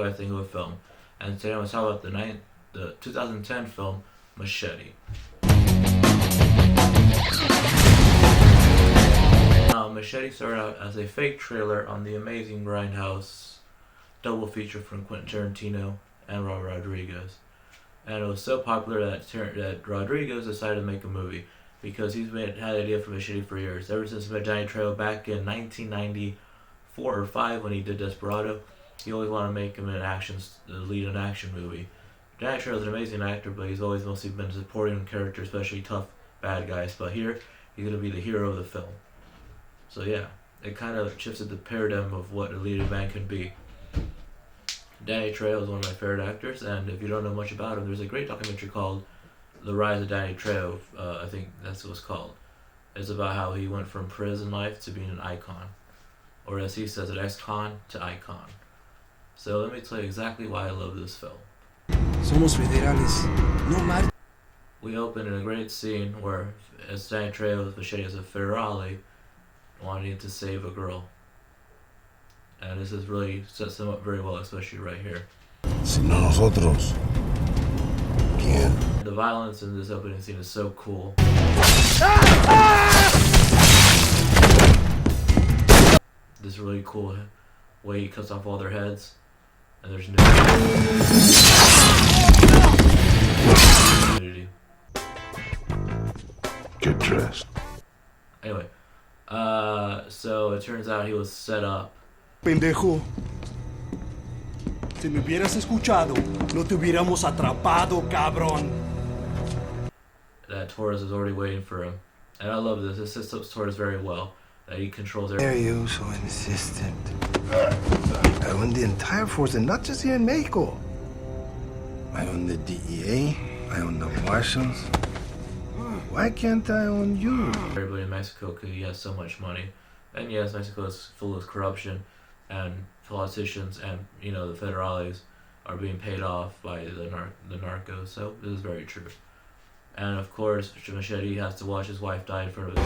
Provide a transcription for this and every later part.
I think, of a film. And today I'm going to talk about the 2010 film, Machete. Machete started out as a fake trailer on the amazing Grindhouse double feature from Quentin Tarantino and Robert Rodriguez. And it was so popular that Rodriguez decided to make a movie, because had the idea for Machete for years. Ever since he met Danny Trejo back in 1994 or 5 when he did Desperado, he always wanted to make him lead an action movie. Danny Trejo is an amazing actor, but he's always mostly been a supporting character, especially tough bad guys. But here, he's going to be the hero of the film. So yeah, it kind of shifted the paradigm of what a leading man can be. Danny Trejo is one of my favorite actors, and if you don't know much about him, there's a great documentary called The Rise of Danny Trejo, I think that's what it's called. It's about how he went from prison life to being an icon. Or as he says, an ex-con to icon. So let me tell you exactly why I love this film. Somos federales. No mar. We open in a great scene where, as Danny Trejo with Machete as a federale, wanting to save a girl. And this really sets him up very well, especially right here. Si no nosotros, ¿quién? The violence in this opening scene is so cool. This really cool way he cuts off all their heads, and there's no nudity. Get dressed. Anyway, so it turns out he was set up. Pendejo. Si me hubieras escuchado, no te hubiéramos atrapado, cabrón. That Torres is already waiting for him. And I love this. This sets up Torres very well. That he controls Why are everything. you so insistent? I own the entire force, and not just here in Mexico. I own the DEA. I own the Marshals. Why can't I own you? Everybody in Mexico, because he has so much money. And yes, Mexico is full of corruption, and politicians and, the federales are being paid off by the narcos. So this is very true. And of course, Machete has to watch his wife die in front of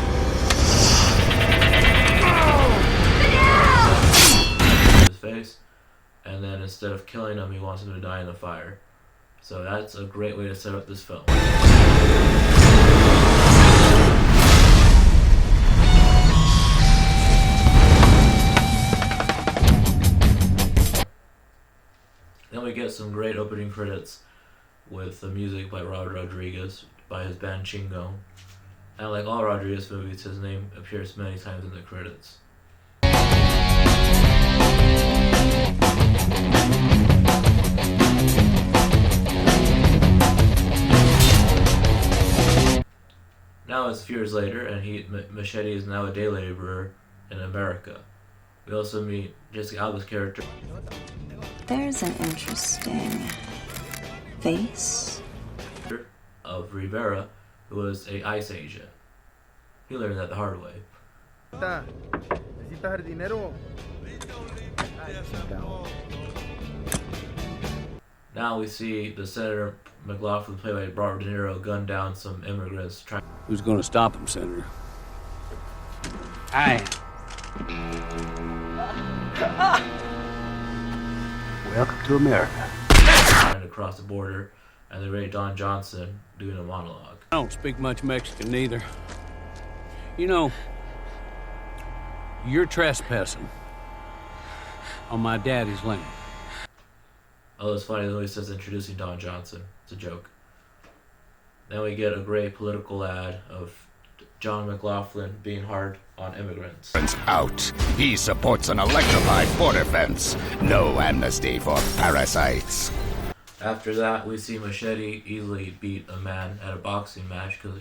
his face, and then instead of killing him, he wants him to die in the fire. So that's a great way to set up this film. Then we get some great opening credits with the music by Robert Rodriguez, by his band Chingo. And like all Rodriguez movies, his name appears many times in the credits. Now it's a few years later, and Machete is now a day laborer in America. We also meet Jessica Alba's character. There's an interesting face Of Rivera, who was a ICE agent. He learned that the hard way. Now we see the Senator McLaughlin, played by Robert De Niro, gun down some immigrants. Who's going to stop him, Senator? I. Welcome to America. Trying to cross the border, and the great Don Johnson doing a monologue. I don't speak much Mexican neither. You're trespassing on my daddy's land. Oh, it's funny, the movie says introducing Don Johnson. It's a joke. Then we get a great political ad of John McLaughlin being hard on immigrants. Out. He supports an electrified border fence. No amnesty for parasites. After that, we see Machete easily beat a man at a boxing match because,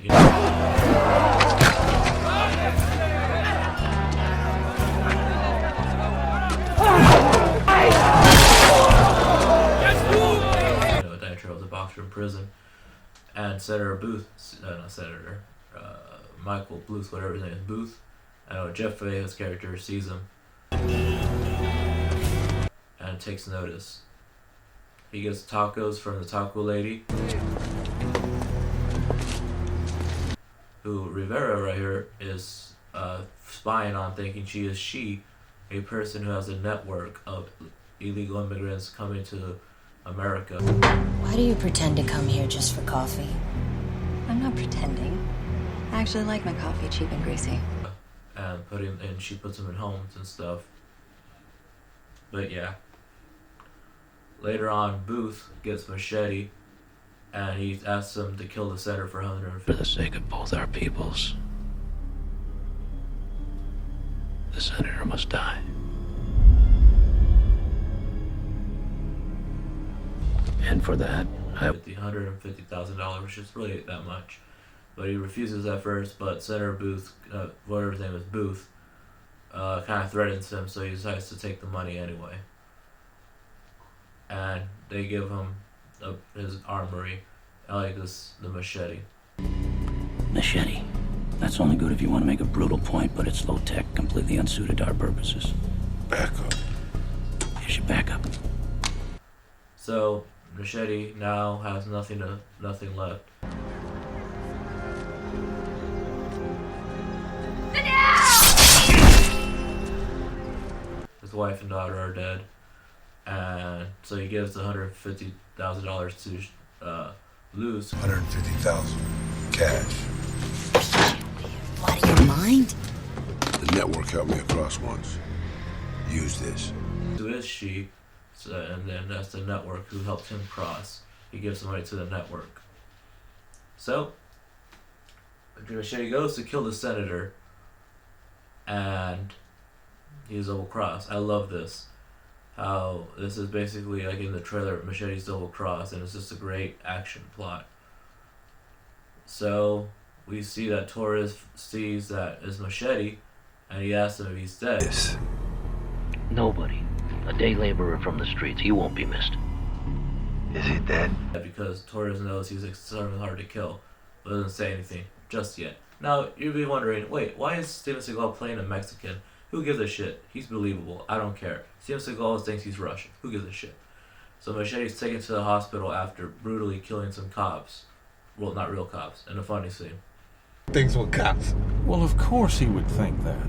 Danny Trejo was a boxer in prison, and Michael Bluth, whatever his name is, Booth. Jeff Faye's character sees him and takes notice. He gets tacos from the taco lady, who Rivera right here is spying on, thinking she is a person who has a network of illegal immigrants coming to America. Why do you pretend to come here just for coffee? I'm not pretending. I actually like my coffee cheap and greasy. And she puts them in homes and stuff. But yeah. Later on, Booth gets Machete, and he asks him to kill the senator for $150. For the sake of both our peoples, the senator must die. And for that, With the $150,000, which is really that much. But he refuses at first, but Senator Booth, whatever his name is, Booth, kind of threatens him, so he decides to take the money anyway. And they give him his armory, the machete. Machete. That's only good if you want to make a brutal point, but it's low-tech, completely unsuited to our purposes. Back up. Here's your backup. So Machete now has nothing left. His wife and daughter are dead, and so he gives the $150,000 to Luz. 150,000 cash. Out of your mind? The network helped me across once. Use this. Who is she? So, and then that's the network who helped him cross. He gives the money to the network. So Machete goes to kill the senator, and he's double crossed. I love this. How this is basically like in the trailer, Machete's double crossed, and it's just a great action plot. So we see that Torres sees that it's Machete, and he asks him if he's dead. Yes. Nobody. A day laborer from the streets. He won't be missed. Is he dead? Because Torres knows he's extremely hard to kill, but doesn't say anything just yet. Now you'll be wondering, wait, why is Steven Seagal playing a Mexican? Who gives a shit? He's believable. I don't care. Steven Seagal thinks he's Russian. Who gives a shit? So Machete's taken to the hospital after brutally killing some cops. Well, not real cops. In a funny scene. Things with cops. Well, of course he would think that.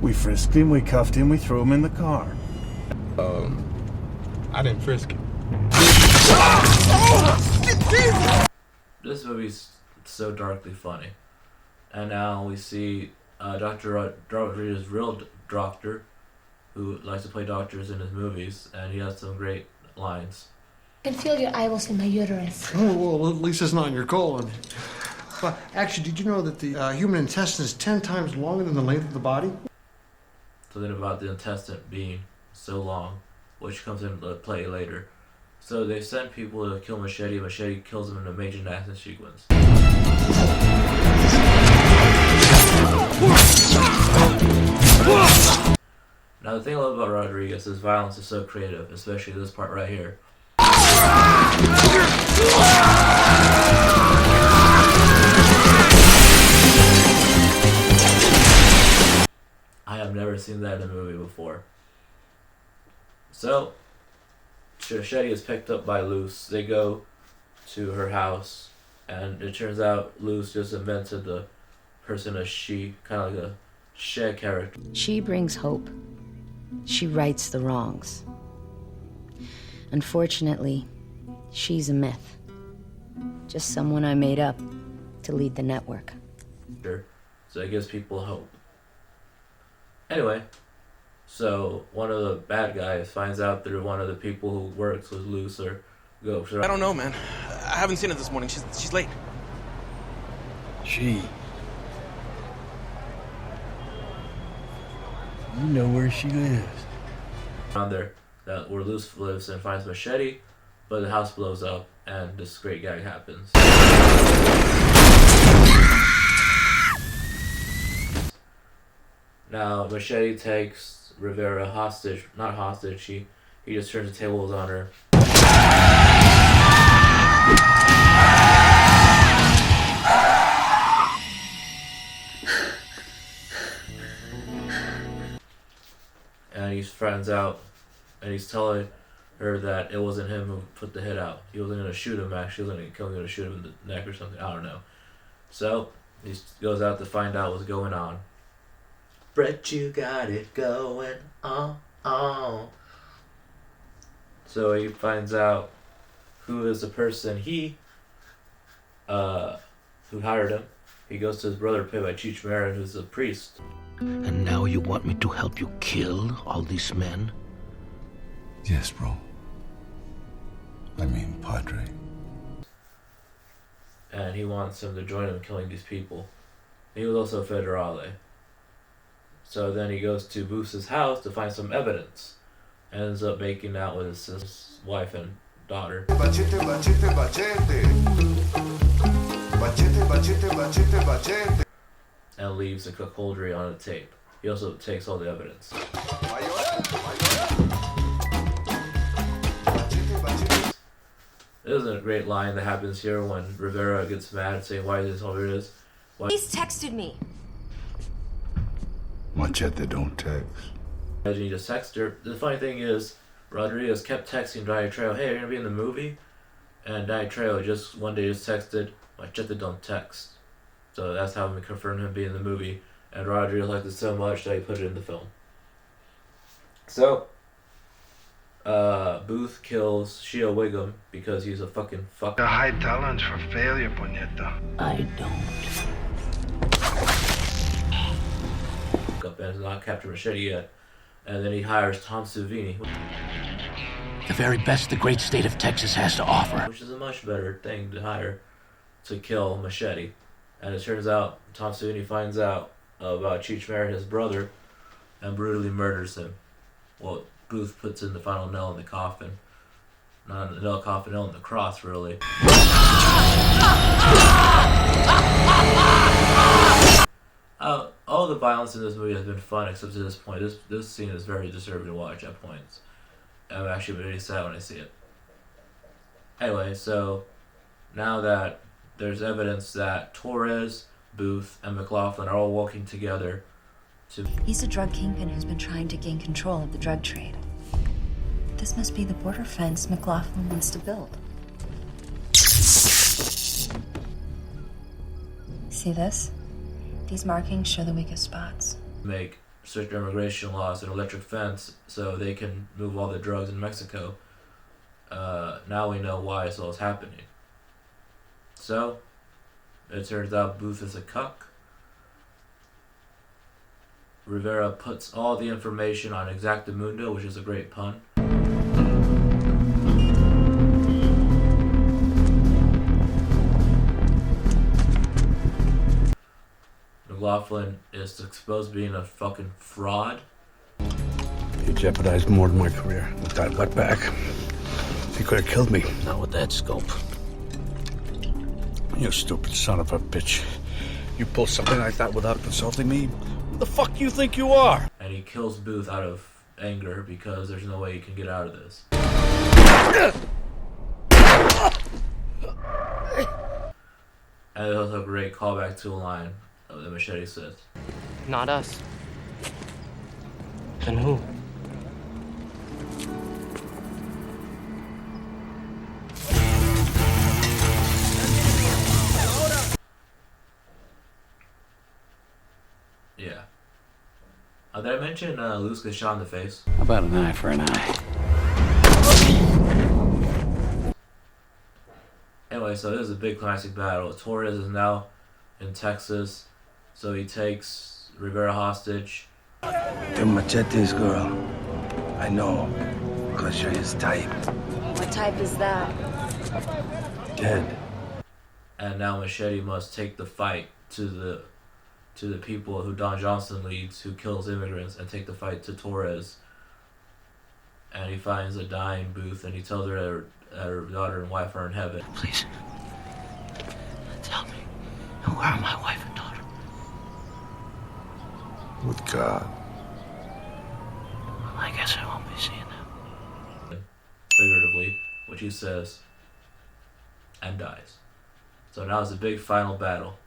We frisked him, we cuffed him, we threw him in the car. I didn't frisk him. This movie's so darkly funny. And now we see Dr. Rodriguez's real doctor, who likes to play doctors in his movies, and he has some great lines. I can feel your eyeballs in my uterus. Oh, well, at least it's not in your colon. But actually, did you know that the human intestine is 10 times longer than the length of the body? Something about the intestine being so long, which comes into play later. So they send people to kill Machete. Machete kills them in a major action sequence. Now the thing I love about Rodriguez is violence is so creative, especially this part right here. I have never seen that in a movie before. So, Machete is picked up by Luz. They go to her house, and it turns out Luz just invented the person as she, kind of like a Shed character. She brings hope. She rights the wrongs. Unfortunately, she's a myth. Just someone I made up to lead the network. So it gives people hope. Anyway, so one of the bad guys finds out through one of the people who works with Luz or goes. I don't know, man. I haven't seen her this morning. She's late. She. You know where she lives. Around there, where Luz lives, and finds Machete, but the house blows up, and this great gag happens. Now Machete takes Rivera hostage. Not hostage. He just turns the tables on her. And he finds out, and he's telling her that it wasn't him who put the hit out. He wasn't going to shoot him, actually. He wasn't going to kill him, he was going to shoot him in the neck or something. I don't know. So, he goes out to find out what's going on. Brett, you got it going on. So he finds out who is the person who hired him. He goes to his brother, played by Cheech Marin, who's a priest. And now you want me to help you kill all these men? Yes, bro. I mean, Padre. And he wants him to join him killing these people. He was also a federale. So then he goes to Booth's house to find some evidence. Ends up making out with his wife and daughter. Machete, machete, machete. Machete, machete, machete, machete. And leaves the cuckoldry on a tape. He also takes all the evidence. There's a great line that happens here when Rivera gets mad, saying, "Why is this all it is?" He's texted me. Machete don't text. Imagine he just texted her. The funny thing is, Rodriguez kept texting Danny Trejo, "Hey, you're gonna be in the movie?" And Danny Trejo just one day just texted, "Machete don't text." So that's how we confirmed him being in the movie. And Rodriguez liked it so much that he put it in the film. So, Booth kills Shia Wiggum because he's a fucking fuck. A high tolerance for failure, Puñeta. I don't. Up and has not captured Machete yet. And then he hires Tom Savini, The very best the great state of Texas has to offer. which is a much better thing to hire to kill Machete. And it turns out Tom Savini finds out about Cheech Marin, his brother, and brutally murders him. Well, Booth puts in the final nail in the coffin. Not in the nail coffin, nail in the cross, really. All the violence in this movie has been fun, except to this point. This scene is very disturbing to watch at points. I'm actually really sad when I see it. Anyway, so now that there's evidence that Torres, Booth, and McLaughlin are all working together to... He's a drug kingpin who's been trying to gain control of the drug trade. This must be the border fence McLaughlin wants to build. See this? These markings show the weakest spots. Make strict immigration laws and electric fence so they can move all the drugs in Mexico. Now we know why this all is happening. So, it turns out Booth is a cuck. Rivera puts all the information on Exactamundo, which is a great pun. McLaughlin is exposed being a fucking fraud. You jeopardized more than my career with that wetback. You could have killed me. Not with that scope. You stupid son of a bitch. You pull something like that without consulting me? Who the fuck you think you are? And he kills Booth out of anger because there's no way he can get out of this. And there's also a great callback to a line that Machete says. Not us. Then who? Yeah. Did I mention Luce gets shot in the face? How about an eye for an eye? Anyway, so this is a big classic battle. Torres is now in Texas, so he takes Rivera hostage. You're Machete's girl. I know, because you're his type. What type is that? Dead. And now Machete must take the fight to the people who Don Johnson leads, who kills immigrants, and take the fight to Torres. And he finds a dying Booth, and he tells her that her daughter and wife are in heaven. Please. Tell me. Who are my wife and daughter? With God. I guess I won't be seeing them. Figuratively, which he says, and dies. So now it's a big final battle.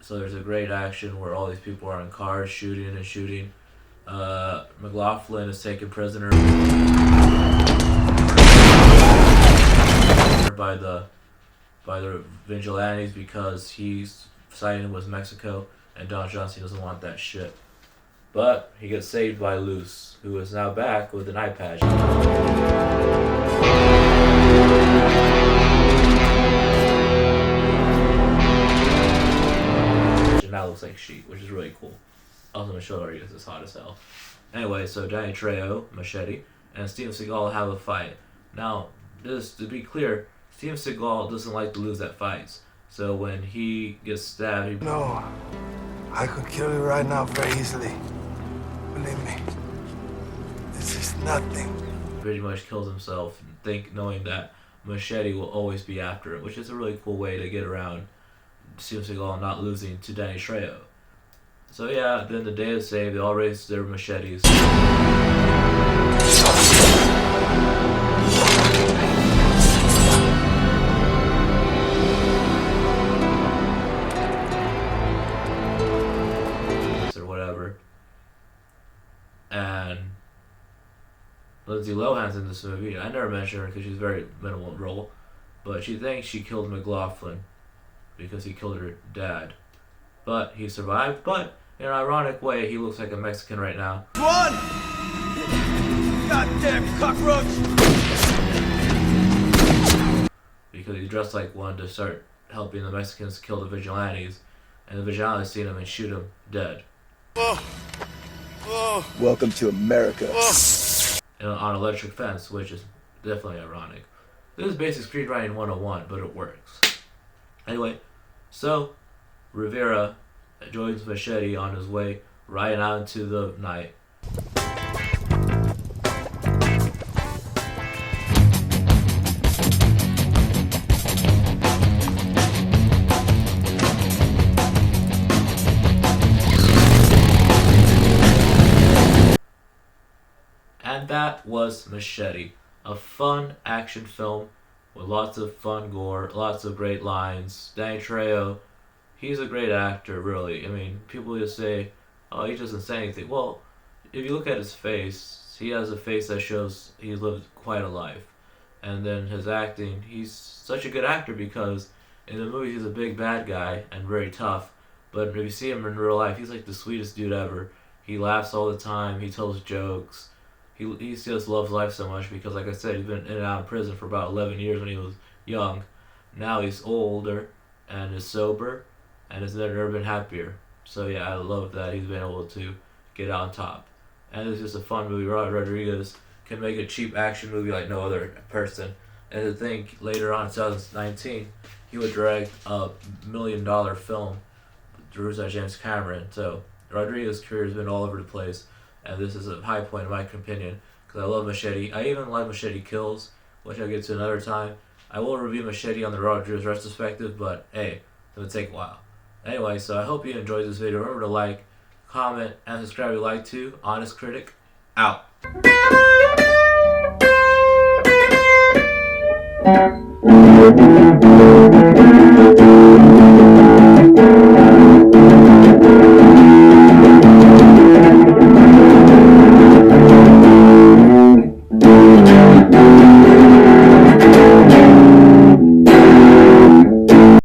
So there's a great action where all these people are in cars shooting and shooting. McLaughlin is taken prisoner by the by the vigilantes because he's siding with Mexico, and Don Johnson doesn't want that shit. But he gets saved by Luz, who is now back with an eye patch. Which now looks like she, which is really cool. Also, Michelle Rodriguez is hot as hell. Anyway, so Danny Trejo, Machete, and Steven Seagal have a fight. Now, just to be clear, Steven Seagal doesn't like to lose at fights. So when he gets stabbed, he... No, I could kill you right now very easily. Believe me, this is nothing. Pretty much kills himself, knowing that Machete will always be after him, which is a really cool way to get around Steven Seagal not losing to Danny Trejo. So yeah, then the day is saved, they all raise their machetes. Or whatever. And Lindsay Lohan's in this movie. I never mentioned her because she's a very minimal role, but she thinks she killed McLaughlin because he killed her dad. But he survived, but in an ironic way, he looks like a Mexican right now. Run! Goddamn cockroach! Because he dressed like one to start helping the Mexicans kill the vigilantes, and the vigilantes see him and shoot him dead. Welcome to America. On electric fence, which is definitely ironic. This is basic screenwriting 101, but it works. Anyway, so Rivera joins Machete on his way right out into the night. And that was Machete, a fun action film with lots of fun gore, lots of great lines. Danny Trejo, he's a great actor, really. I mean, people just say, oh, he doesn't say anything. Well, if you look at his face, he has a face that shows he's lived quite a life. And then his acting, he's such a good actor because in the movie he's a big bad guy and very tough. But if you see him in real life, he's like the sweetest dude ever. He laughs all the time, he tells jokes. He just loves life so much because, like I said, he's been in and out of prison for about 11 years when he was young. Now he's older and is sober and has never been happier. So yeah, I love that he's been able to get on top. And it's just a fun movie. Robert Rodriguez can make a cheap action movie like no other person. And to think later on in 2019, he would direct a $1 million film produced by James Cameron. So Rodriguez's career has been all over the place. And this is a high point in my opinion, because I love Machete. I even like Machete Kills, which I'll get to another time. I will review Machete on the Rodriguez retrospective, but hey, it would take a while. Anyway, so I hope you enjoyed this video. Remember to like, comment, and subscribe if you like to. Honest Critic, out.